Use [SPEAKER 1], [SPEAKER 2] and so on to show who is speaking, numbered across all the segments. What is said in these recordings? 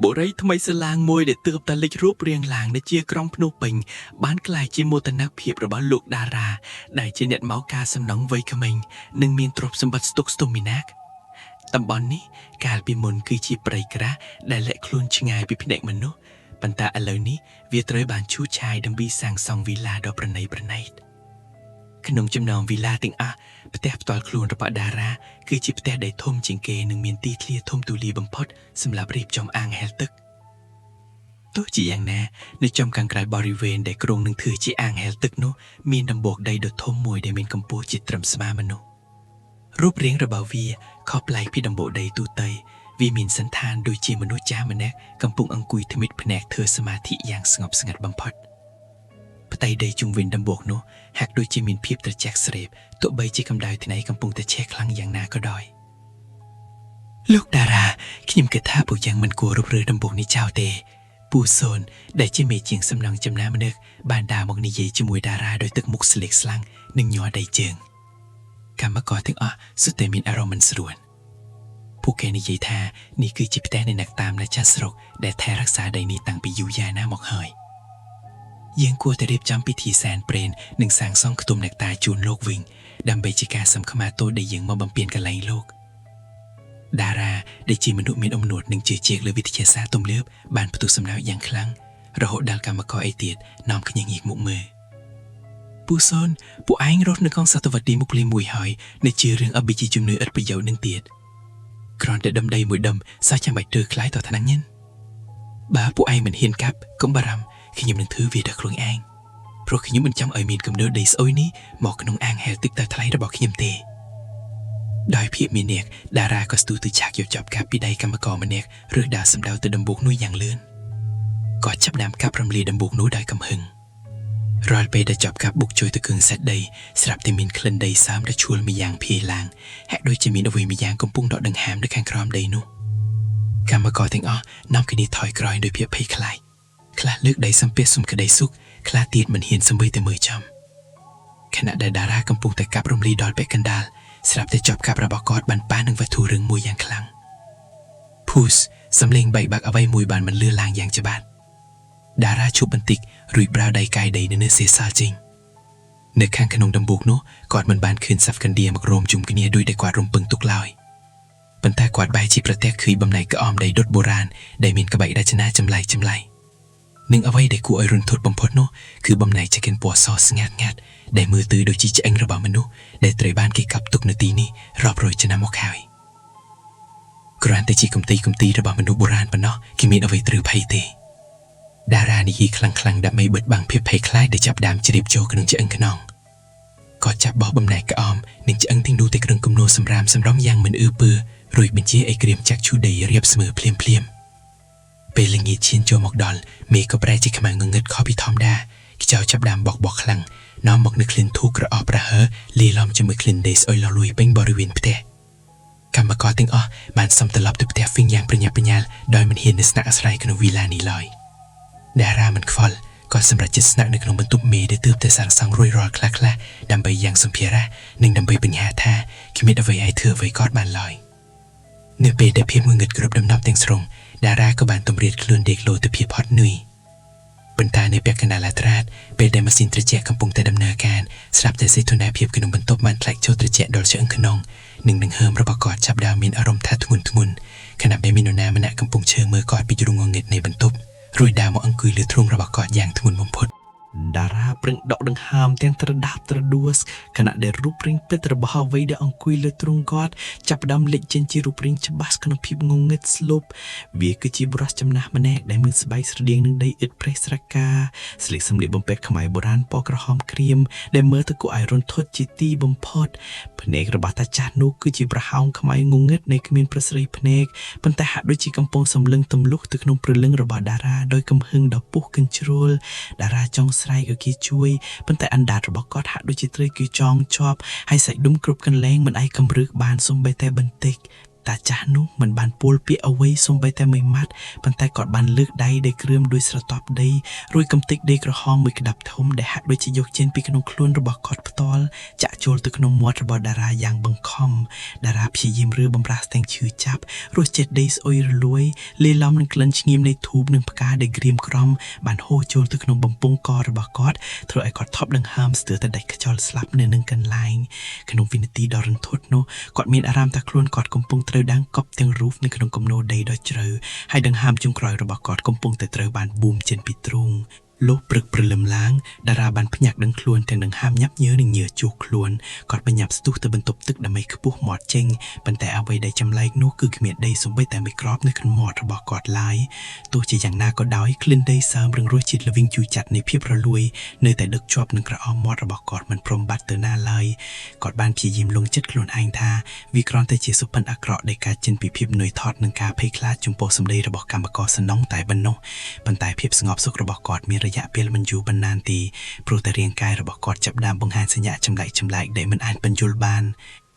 [SPEAKER 1] បុរីថ្មីស្រឡាងមួយដែលទើបតែលេចរូបរាងឡើងនៅជាក្រុងភ្នំពេញបានក្លាយជាមោទនភាពរបស់លោកតារាដែលជាអ្នកមកការសំណងវ័យក្មេងនិងមានទ្រព្យសម្បត្តិស្តុកស្ទុំមីណាកតំបន់នេះកាលពីមុនគឺជាព្រៃក្រាស់ដែលលាក់ខ្លួនឆ្ងាយពីភ្នែកមនុស្សប៉ុន្តែឥឡូវនេះវាត្រូវបានឈូសឆាយដើម្បីសាងសង់វីឡាដ៏ប្រណីប្រណីតក្នុងចំណោមវីឡាទាំងអស់ផ្ទះផ្ទាល់ខ្លួនរបស់តារាគឺជាផ្ទះដែលធំជាងគេនិងមានទីធ្លាធំទូលាយបំផុតសម្រាប់រៀបចំអាងហែលទឹកទោះជាយ៉ាងណានៅចំខាងក្រៅបរិវេណដែលគ្រោងនឹងធ្វើជាអាងហែលទឹកនោះមានដំបូកដីដ៏ធំមួយដែលមានកម្ពស់ជាត្រឹមស្មាមនុស្សរូបរាងរបស់វាខុសប្លែកពីដំបូកដីទូទៅវាមានសន្តានដូចជាមនុស្សចាស់ម្នាក់កំពុងអង្គុយថ្មិតភ្នែកធ្វើសមាធិយ៉ាងស្ងប់ស្ងាត់បំផុតផ្ទៃដីជុំវិញដំបូកនោះហាក់ដូចជាមានភាពត្រជាក់ស្រេបទោះបីជាកម្ដៅថ្ងៃកំពុងតែឆេះខ្លាំងយ៉ាងណាក៏ដោយលោកតារាខ្ញុំគិតថាពួកយ៉ាងមិនគួររំរើដំបូកនេះចោលទេពូសូនដែលជាមេជាងសំណងចំណាមនុស្សបានដើរមកនិយាយជាមួយតារាដោយទឹកមុខស្លេកស្លាំងនិងញ័រដៃជើងកម្មករទាំងអស់សុទ្ធតែមានអារម្មណ៍មិនស្រួលពួកគេនិយាយថានេះគឺជាផ្ទះនៃអ្នកតាមនៅចាស់ស្រុកដែលថែរក្សាដីនេះតាំងពីយូរយ៉ាវណាស់មកហើយយើងគួរតែរៀបចំពិធីសែនព្រេននិងសាងសង់ខ្ទមអ្នកតាជូនលោកវិញដើម្បីជាការសំខ្មាទោសដែលយើងមកបំពេញកន្លែងលោកតារាដែលជាមនុស្សមានអំណួតនិងជឿជាក់លើវិទ្យាសាស្ត្រទំនើបបានផ្ទុះសំណើយ៉ាងខ្លាំងរហូតដល់កម្មករអីទៀតនាំគ្នាងាកមុខមើលពូសូនពួកឯងរស់នៅក្នុងសតវត្សទី21ហើយនៅជឿរឿងអបិជាជំនឿឥតប្រយោជន៍នឹងទៀតគ្រាន់តែដុំដីមួយដុំសោះចាំបាច់ធ្វើខ្លាយតថ្នាំញ៉ិនបើពួកឯងមិនហ៊ានកាប់កុំបារម្ភខ្ញុំនឹងធ្វើវាដល់ខ្លួនឯងព្រោះខ្ញុំមិនចង់ឲ្យមានកំណើតដីស្អុយនេះមកក្នុងអាងហែលទឹកតែថ្លៃរបស់ខ្ញុំទេដោយភាពមានអ្នកតារាក៏ស្ទុះទៅឆាកយកចាប់កាប់ពីដៃកម្មករម្នាក់ឬដើរសម្ដៅទៅដំបូកនោះយ៉ាងលឿនគាត់ចាប់ដើមកាប់រំលាយដំបូកនោះដោយកំហឹងរាល់ពេលដែលចាប់កាប់បុកជួយទៅគឹងសាច់ដីស្រាប់តែមានក្លិនដីសើមដែលឈួលម្យ៉ាងភាយឡើងហាក់ដូចជាមានអ្វីម្យ៉ាងកំពុងដកដង្ហើមនៅខាងក្រោមដីនោះកម្មករទាំងអស់នាំគ្នាថយក្រោយដោយភាពភ័យខ្លាចខ្លះលើកដៃសំពះសុំក្តីសុខខ្លះទៀតមិនហ៊ានសម្បីតែមើលចំខណៈដែលតារាកំពុងតែកាប់រំលាយដល់ពាក់កណ្ដាលស្រាប់តែចាប់កាប់របស់គាត់បានប៉ះនឹងវត្ថុរឹងមួយយ៉ាងខ្លាំងភូសសំលេងបែកបាក់អ្វីមួយបានមិនលឺឡើងយ៉ាងច្បាស់តារាឈប់បន្តិចរួចប្រើដៃកាយដីនៅសេសាចេញនៅខាងក្នុងដំបូកនោះគាត់មិនបានឃើញសាហ្វកាន់ឌៀមករោមជុំគ្នាដោយតែគាត់រំពឹងទុកឡើយប៉ុន្តែគាត់បែរជាប្រទះឃើញបំណែកក្អមដីដុតបុរាណដែលមានក្បាច់រចនាចម្លែកនិងអ្វីដែលគួរឲ្យរន្ធត់បំផុតនោះគឺបំណែកចង្កៀនពណ៌សស្ងាត់ងាត់ដែលមើលទៅដូចជាឆ្អឹងរបស់មនុស្សដែលត្រូវបានគេកាប់ទុកនៅទីនេះរាប់រយឆ្នាំមកហើយគ្រាន់តែជាកំទីរបស់មនុស្សបុរាណប៉ុណ្ណោះគេមានអ្វីត្រូវភ័យទេតារានិយាយខ្លាំងដើម្បីបិទបាំងភាពភ័យខ្លាចដែលចាប់ដើមជ្រាបចូលក្នុងឆ្អឹងខ្នងគាត់ចាប់បោះបំណែកក្អមនិងឆ្អឹងទាំងនោះទៅក្នុងគំនរសម្រាមយ៉ាងមិនអឺពើរួចបញ្ជាឲ្យក្រៀមចាក់ឈូដីរៀបស្មើភ្លាមពេលល្ងាចឈានចូលមកដល់មេឃក៏ប្រែជាខ្មៅងងឹតខុសពីធម្មតាខ្យល់ចាប់ដើមបក់ខ្លាំងនាំមកនូវក្លិនធូបក្រអូបប្រហើរលាយឡំជាមួយក្លិនដីស្អុយលលួយពេញបរិវេណផ្ទះកម្មករទាំងអស់បានសុំត្រឡប់ទៅផ្ទះវិញយ៉ាងប្រញាប់ប្រញាល់ដោយមិនហ៊ាននៅស្នាក់អាស្រ័យក្នុងវីឡានេះឡើយតារាមិនខ្វល់ក៏សម្រេចចិត្តស្នាក់នៅក្នុងបន្ទប់មេដែលទើបតែសាងសង់រួចរាល់ខ្លះដើម្បីយ៉ាងសម្ភារៈនិងដើម្បីបញ្ហាថាគ្មានអ្វីអាចធ្វើអ្វីគាត់បានឡើយនៅពេលដែលភាពងងឹតគ្រប់ដំណប់ទាំងស្រុងតារាក៏បានទម្រាតខ្លួនដេកលោទៅភាពហត់នឿយប៉ុន្តែនៅពាក់កណ្ដាលអាត្រាតពេលដែលម៉ាស៊ីនត្រជាក់កំពុងតែដំណើរការស្រាប់តែសីតុណ្ហភាពក្នុងបន្ទប់បានធ្លាក់ចូលត្រជាក់ដល់ឆ្អឹងខ្នងនិងដង្ហើមរបស់គាត់ចាប់ដើមមានអារម្មណ៍ថាធ្ងន់ខណៈដែលមាននរណាម្នាក់កំពុងឈើមើលគាត់ពីជ្រុងងងឹតនៃបន្ទប់រួចដើរមកអង្គុយលើទ្រូងរបស់គាត់យ៉ាងធ្ងន់បំផុតតារាប្រឹងដកដង្ហើមទាំងត្រដាប់ត្រដួសខណៈដែលរូបរាងពិតរបស់អ្វីដែលអង្គុយលើទ្រូងគាត់ចាប់ផ្ដើមលេចចេញជារូបរាងច្បាស់ក្នុងភាពងងឹតស្លុបវាគឺជាបុរសចំណាស់ម្នាក់ដែលមានស្បែកស្រដៀងនឹងដីឥដ្ឋប្រេះស្រកាស្លៀកសម្លៀកបំពាក់ខ្មែរបុរាណពណ៌ក្រហមក្រៀមដែលមើលទៅគួរឲ្យរន្ធត់ជាទីបំផុតភ្នែករបស់តាចាស់នោះគឺជាប្រហោងខ្មែរងងឹតនៃគ្មានប្រស្រីភ្នែកប៉ុន្តែហាក់ដូចជាកំពុងសម្លឹងទម្លុះទៅក្នុងព្រលឹងរបស់តារាដោយកំហឹងដ៏ពុះកញ្ជ្រោលតារាចង់ស្រែកឲ្យគេជួយប៉ុន្តែអណ្ដាតរបស់គាត់ហាក់ដូចជាត្រូវគេចងជាប់ហើយសាច់ដុំគ្រប់កន្លែងមិនអាចកម្រើកបានសូម្បីតែបន្តិច តាចាស់នោះមិនបានពោលពាក្យអ្វីសូម្បីតែមួយម៉ាត់ប៉ុន្តែគាត់បានលើកដៃដែលគ្រឿមដោយស្រទាប់ដីរួចកំទេចដីក្រហមមួយក្តាប់ធំដែលហាក់ដូចជាយកចេញពីក្នុងខ្លួនរបស់គាត់ផ្ទាល់ចាក់ចូលទៅក្នុងមាត់របស់តារាយ៉ាងបង្ខំតារាព្យាយាមរើបំរាស់ស្ទាំងឈឺចាប់រសជាតិដីស្អុយរលួយលាយឡំនឹងក្លិនឈ្ងៀមនៃធូបនិងផ្កាដែលក្រៀមក្រំបានហូរចូលទៅក្នុងបំពង់ករបស់គាត់ធ្វើឲ្យគាត់ថប់ដង្ហើមស្ទើរតែដាច់ខ្យល់ស្លាប់នៅនឹងកន្លែងក្នុងវិនាទីដ៏រន្ធត់នោះគាត់មានអារម្មណ៍ថាខ្លួនគាត់កំពុងត្រូវដាំងកប់ទាំងរូបនៅក្នុងគំនរដីដ៏ជ្រៅហើយដង្ហើមចុងក្រោយរបស់គាត់កំពុងតែត្រូវបានបូមចេញពីទ្រូងលុះព្រឹកព្រលឹមឡើងតារាបានភ្ញាក់ដឹងខ្លួនទាំងដង្ហើមញាប់ញើនិងញើសជួសខ្លួនគាត់បញ្ញាប់ស្ទុះទៅបន្ទប់ទឹកដើម្បីខ្ពុះមាត់ចេញប៉ុន្តែអ្វីដែលចម្លែកនោះគឺគ្មានដីសូម្បីតែមួយគ្រាប់នៅក្នុងមាត់របស់គាត់ឡើយទោះជាយ៉ាងណាក៏ដោយក្លិនដីសើមនិងរសជាតិល្វីងជូរចាត់នៃភាពរលួយនៅតែដឹកជាប់នឹងក្រអមមាត់របស់គាត់មិនព្រមបាត់ទៅណាឡើយគាត់បានព្យាយាមលងចិត្តខ្លួនឯងថាវាគ្រាន់តែជាសុបិនអាក្រក់ដែលកើតចេញពីភាពនឿយថត់និងការភ័យខ្លាចចំពោះសម្ដីរបស់កម្មករសំណងតែប៉ុណ្ណោះប៉ុន្តែភាពស្ងប់សុខរបស់គាត់មានរយៈពេលមិនយូរប៉ុន្មានទេព្រោះតែរាងកាយរបស់គាត់ចាប់ផ្ដើមបង្ហាញសញ្ញាចម្លែកដែលមិនអាចបញ្យល់បាន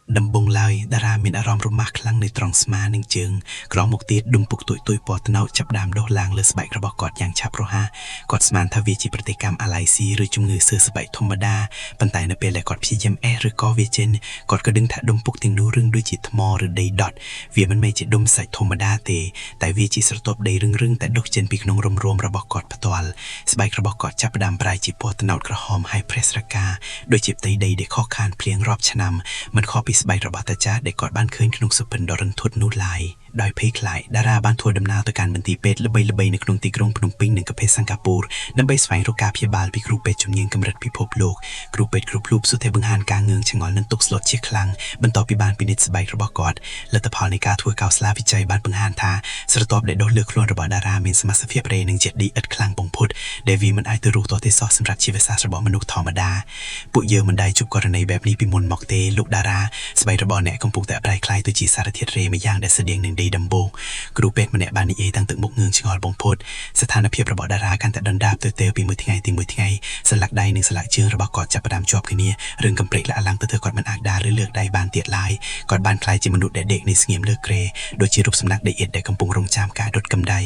[SPEAKER 1] ដំបងឡើយតារាមានអារម្មណ៍រមាស់ខ្លាំងនៅត្រង់ស្មានិងជើងក្រោមមកទៀតដុំពុកទួយពណ៌ត្នោតចាប់ផ្ដើមដុះឡើងលើស្បែករបស់គាត់យ៉ាងឆាប់រហ័សគាត់ស្មានថាវាជាប្រតិកម្មអាឡៃស៊ីឬជំងឺសើស្បែកធម្មតាប៉ុន្តែនៅពេលដែលគាត់ព្យាយាមឬក៏វាចេញគាត់ក៏ដឹងថាដុំពុកទាំងនោះរឹងដូចជាថ្មឬដីដុតវាមិនមែនជាដុំសាច់ធម្មតាទេតែវាជាស្រទាប់ដីរឹងតែដុះចេញពីក្នុងរំរមរបស់គាត់ផ្ទាល់ស្បែករបស់គាត់ចាប់ផ្ដើមប្រែជាពណ៌ត្នោតក្រហមហើយប្រេះស្រកាដូចជាផ្ទៃដីដែលខកខានភ្លៀងរាប់ឆ្នាំមិនខុសពីស្បែករបស់តាចាស់ដែលគាត់បានឃើញក្នុងសុពិនដ៏រន្ធត់នោះឡើយដោយភ័យខ្លាចតារាបានធ្វើដំណើរទៅកាន់មន្ទីរពេទ្យល្បីៗនៅក្នុងទីក្រុងភ្នំពេញនិងប្រទេសសិង្ហបុរីដើម្បីស្វែងរកការព្យាបាលពីគ្រូពេទ្យជំនាញកម្រិតពិភពលោកគ្រូពេទ្យគ្រប់រូបសុទ្ធតែបង្ហាញការងឿងឆ្ងល់និងទុក្ខស្លុតជាខ្លាំងបន្ទាប់ពីបានពិនិត្យស្បែករបស់គាត់លទ្ធផលនៃការធ្វើកោសិលាវិច័យបានបង្ហាញថាស្រទាប់ដែលដុះលើខ្លួនរបស់តារាមានសមាសភាពរ៉េនិងជាតិឌីឥតខ្លាំងបំផុតដែលវាមិនអាចទៅរស់ទាល់ទេសោះសម្រាប់ជីវសាស្ត្ររបស់មនុស្សធម្មតាពួកយើងមិនដែលជួបករណីបែបនេះពីមុនមកទេលោកតារាស្បែករបស់អ្នកកំពុងតែប្រែក្លាយទៅជាសារធាតុរ៉េមួយយ៉ាងដែលស្តៀងនឹងដីដំបូងគ្រូពេទ្យម្នាក់បាននិយាយតាំងទឹកមុខងឿងឆ្ងល់បំផុតស្ថានភាពរបស់តារាកាន់តែដុនដាបទៅពីមួយថ្ងៃសន្លាក់ដៃនិងសន្លាក់ជើងរបស់គាត់ចាប់ផ្ដើមជាប់គ្នារឿងកំព្រេកលាក់ឡើងទៅគាត់មិនអាចដើរឬលើកដៃបានទៀតឡើយគាត់បានក្លាយជាមនុស្សដែលដេកនៅស្ងៀមលើគ្រែដូចជារូបសំណាកដីឥដ្ឋដែលកំពុងរងចាំការដុតកម្ដៅ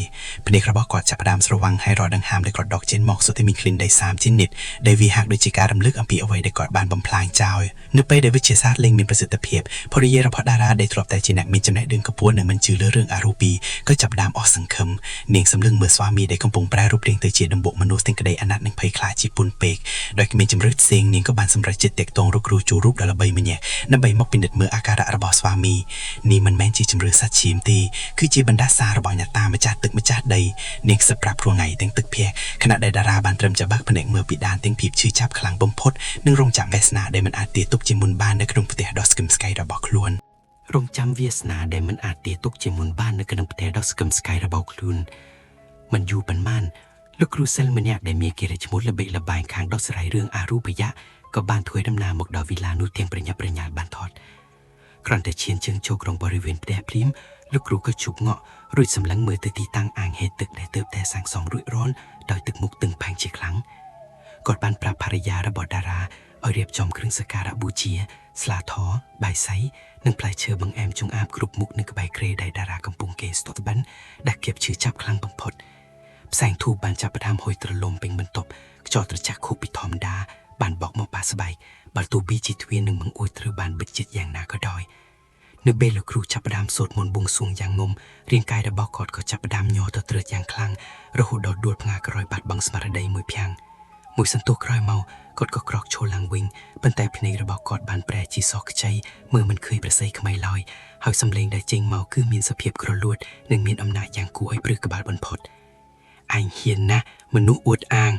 [SPEAKER 1] ភ្នែករបស់គាត់ចាប់ផ្ដើមស្រវាំងហើយរកដង្ហើមដែលគាត់ដកចេញមកសុទ្ធតែមានក្លិនដីសាមជានិច្ចដែលវាហាក់ដូចជាការរំលឹកអំពីអ្វីដែលគាត់បានបំផ្លាញចោលនៅពេលដែលវិទ្យាសាស្ត្រលែងមានប្រសិទ្ធភាពភរិយារបស់តារាដែលធ្លាប់តែជាអ្នកមានចំណេះដឹងខ្ពស់និងមិនជឿលើរឿងអរូបិយក៏ចាប់ផ្ដើមអស់សង្ឃឹមនាងសម្លឹងមើលស្វាមីដែលកំពុងប្រែរូបរាងទៅជាដំបូកមនុស្សទាំងក្តីអាណត្តិនិងភ័យខ្លាចជាពុនពេកដោយគ្មានជំរឿនផ្សេងនាងក៏បានសម្រេចចិត្តតាក់ទងរកគ្រូជួរូបដ៏ល្បីម្នាក់ដើម្បីមកពិនិត្យមើលអាការៈរបស់ស្វាមីនេះមិនមែនជាជំរឿនសាច់ឈាមទេគឺជាបណ្ដាសារបស់អ្នកតាម្ចាស់ទឹកម្ចាស់ដីនាងសឹកប្រាប់ព្រោះថ្ងៃទាំងទឹកភ័ក្រខណៈដែលតារាបានត្រឹមចាបាក់ភ្នែកមើលពីដានទាំងភាពឈឺចាប់ខ្លាំងបំផុតនិងរងចាំវាសនាដែលមិនអាចទាទុកជាមុនបាននៅក្នុងផ្ទះដ៏ស្កឹមស្កៃរបស់ខ្លួនរងចាំវាសនាដែលមិនអាចទាទុកជាមុនបាននៅក្នុងផ្ទះដ៏ស្កឹមស្កៃរបស់ខ្លួនមិនយូរប៉ុន្មានលោកគ្រូសិលម្នាក់ដែលមានគេរឈ្មោះល្បីល្បាញខាងដោះស្រាយរឿងអរូបិយៈក៏បានធ្វើដំណើរមកដល់វីឡានោះទាំងប្រញាប់ប្រញាល់បានថតគ្រាន់តែឈានជើងចូលក្នុងបរិវេណផ្ទះភ្លាមលោកគ្រូក៏ជប់ងក់រួចសម្លឹងមើលទៅទីតាំងអាងហេតុទឹកដែលទើបតែសាងសង់រួចរាល់ដោយទឹកមុខតឹងផាំងជាខ្លាំងគាត់បានប្រាប់ភរិយារបស់តារាឲ្យរៀបចំគ្រឿងសក្ការៈបូជាស្លាធម៌បាយសីនិងផ្លែឈើបង្អែមចង្អាបគ្រប់មុខនៅក្បែរគ្រែដែលតារាកំពុងគេស្ទាត់បិនដែលគៀបឈឺចាប់ខ្លាំងបំផុតផ្សែងធូបបានចាប់ផ្ដើមហុយត្រលុំពេញបន្ទប់ខ្យល់ត្រជាក់ខូបពីធម្មតាបានបក់មកប៉ះស្បែកបើទោះបីជាទ្វារនិងបង្អួចត្រូវបានបិទជិតយ៉ាងណាក៏ដោយនៅពេលលោកគ្រូចាប់ផ្ដើមសូត្រមន្តបួងសួងយ៉ាងងំរាងកាយរបស់គាត់ក៏ចាប់ផ្ដើមញ័រទៅត្រើតយ៉ាងខ្លាំងរហូតដល់ដួលផ្ងាក្រោយបាត់បង់ស្មារតីមួយភាំងមួយសន្ទុះក្រោយមកគាត់ក៏ក្រោកឈរឡើងវិញប៉ុន្តែភ្នែករបស់គាត់បានប្រែជាសខ្ចីមើលមិនឃើញប្រស័យខ្មៃឡើយហើយសំឡេងដែលចេញមកគឺមានសភាពក្រលួតនិងមានអំណាចយ៉ាងគួរឲ្យព្រឺក្បាលបំផុតឯងហ៊ានណាស់មនុស្សអួតអាង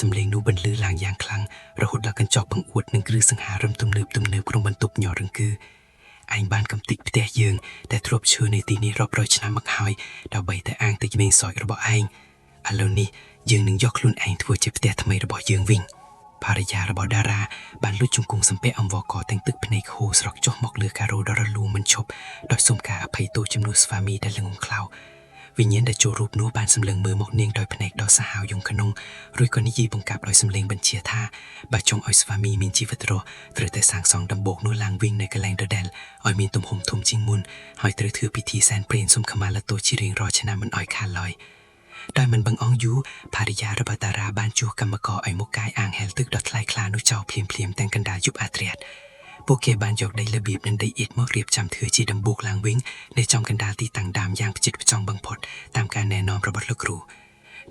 [SPEAKER 1] សំឡេងនោះបន្លឺឡើងយ៉ាងខ្លាំងរហូតដល់កញ្ចក់បង្អួតនិងគ្រឿងសង្ហារឹមទំនើបក្នុងបន្ទប់ញ័ររង្គឺឯងបានកំទេចផ្ទះយើងដែលធ្លាប់ឈរនៅទីនេះរាប់រយឆ្នាំមកហើយដើម្បីតែអាងទៅជំនាញសោយរបស់ឯងឥឡូវនេះយើងនឹងយកខ្លួនឯងធ្វើជាផ្ទះថ្មីរបស់យើងវិញភរិយារបស់តារាបានលុចជង្គង់សំពះអង្វរកទាំងទឹកភ្នែកហូរស្រក់ចុះមកលើការ៉ូដ៏រលូនមិនឈប់ដោយសុំការអភ័យទោសចំនួនស្វាមីដែលល្ងងខ្លៅ វិញ្ញាណដែលចូលរូបនោះបានសម្លឹងមើលមកនាងដោយភ្នែកដ៏សាហាវយំខ្នងរួចក៏និយាយបង្កាប់ដោយសម្លេងបញ្ជាថាបើចង់ឲ្យស្វាមីមានជីវិតរស់ត្រូវតែសាងសង់ដំបូកនោះឡើងវិញនៅកន្លែងដដែលឲ្យមានទំហំធំជាងមុនហើយត្រូវធ្វើពិធីសែនព្រេនសុំខមាលទោសជារៀងរាល់ឆ្នាំមិនឲ្យខាតឡើយដោយមិនបង្អង់យូរภរិយារបស់តារាបានជួសកម្មករឲ្យមកកាយអាងហែលទឹកដ៏ថ្លៃថ្លានោះចោលភ្លាមទាំងកណ្ដាលយប់អាធ្រាត្រពួកគេបានយកដីរបៀបនិងដីអ៊ីតមករៀបចំធ្វើជាដំបូកឡើងវិញនៅចំកណ្ដាលទីតាំងដើមយ៉ាងផ្ចិតផ្ចង់បំផុតតាមការណែនាំរបស់លោកគ្រូ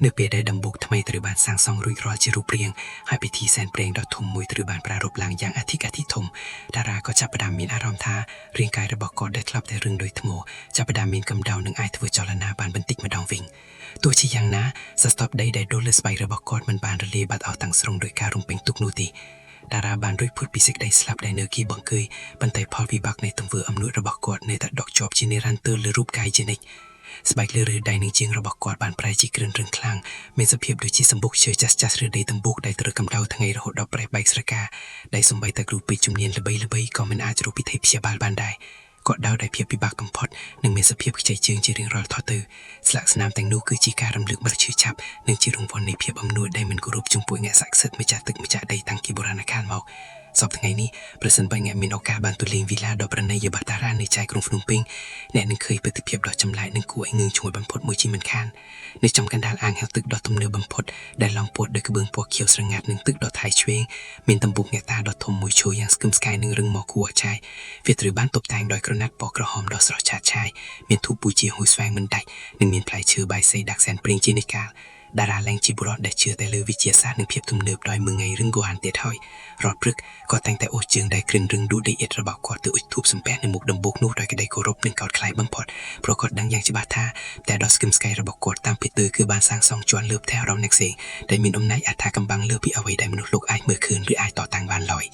[SPEAKER 1] នៅពេលដែលដំបូកថ្មីត្រូវបានសាងសង់រួចរាល់ជារូបរាងហើយពិធីសែនព្រេនដ៏ធំមួយត្រូវបានប្រារព្ធឡើងយ៉ាងអធិកអធិធំតារាក៏ចាប់ផ្ដើមមានអារម្មណ៍ថារាងកាយរបស់គាត់ដែលធ្លាប់តែរឹងដូចថ្មចាប់ផ្ដើមមានកម្ដៅនិងអាចធ្វើចលនាបានបន្តិចម្ដងវិញទោះជាយ៉ាងណាសស្ទប់ដីដែលដុលលើស្បែករបស់គាត់មិនបានរលាយបាត់អស់ទាំងស្រុងដោយការរំពេញទុកនោះទេតារាបានរួចផុតពីសេចក្តីស្លាប់ដែលនៅគីបង្កើយប៉ុន្តែផលវិបាកនៃទង្វើអំនួតរបស់គាត់នៅតែដកជាប់ជានិរន្តរ៍លើរូបកាយជានិច្ចស្បែកលើដៃនិងជើងរបស់គាត់បានប្រែជាគ្រឿនរឹងខ្លាំងមានសភាពដូចជាសម្បុកឈើចាស់ឬដីទំបុកដែលត្រូវកម្ដៅថ្ងៃរហូតដល់ប្រេះបែកស្រកាដែលសំបីតែគ្រូពេទ្យជំនាញល្បីៗក៏មិនអាចរកវិធីព្យាបាលបានដែរគាត់ដៅដោយភាពពិបាកបំផុតនិងមានសភាពខ្ចីជើងជារៀងរាល់ថតទៅស្លាកស្នាមទាំងនោះគឺជាការរំលឹកមើលឈឺចាប់និងជារង្វាន់នៃភាពអំនួតដែលមិនគោរពចំពោះអ្នកស័ក្តិសិទ្ធិម្ចាស់ទឹកម្ចាស់ដីតាំងពីបុរាណកាលមកសប្តាហ៍ថ្ងៃនេះប្រសិនបើអ្នកមានឱកាសបានទៅលេងវីឡាដ៏ប្រណីយរបស់តារានៅចៃក្រុងភ្នំពេញអ្នកនឹងឃើញទិដ្ឋភាពដ៏ចម្លែកនិងគួរឲ្យងឿងឈ្ងុយបំផុតមួយជាមិនខាននៅចំកណ្ដាលអាងហែលទឹកដ៏ទំនើបបំផុតដែលឡងពោតដោយក្បឿងពណ៌ខៀវស្រងាត់និងទឹកដ៏ថៃឆ្វេងមានទំពុកអ្នកតាដ៏ធំមួយឈរយ៉ាងស្គឹមស្កាយនិងរឹងមាំគួរឲ្យឆាយវាត្រូវបានតុបតែងដោយក្រណាត់ពណ៌ក្រហមដ៏ស្រស់ឆើតឆាយមានធូបពូជាហួយស្វែងមិនដាច់និងមានផ្លែឈើបាយសីដាក់សែនព្រេងជានិកាលតារាឡើងជាបុរសដែលជឿតែលើវិទ្យាសាស្ត្រនិងភាពទំនើបដោយមួយថ្ងៃរឹងគួរអានទៀតហើយរាល់ព្រឹកគាត់តែងតែអូសជើងដែលគ្រិនរឹងឌូដីអ៊ីតរបស់គាត់ទៅអ៊ុជធូបសំពះនៅមុខដំបូកនោះដោយក្តីគោរពនិងកោតខ្លាចបំផុតព្រោះគាត់ដឹងយ៉ាងច្បាស់ថាតែដ៏ស្គឹមស្កៃរបស់គាត់តាមពិតទៅគឺបានសាងសង់ជាន់លើផ្ទះអារម្មណ៍អ្នកផ្សេងដែលមានអំណាចអត្ថាកំបាំងលើពីអ្វីដែលមនុស្សលោកអាចមើលឃើញឬអាចតតាំងបានឡើយ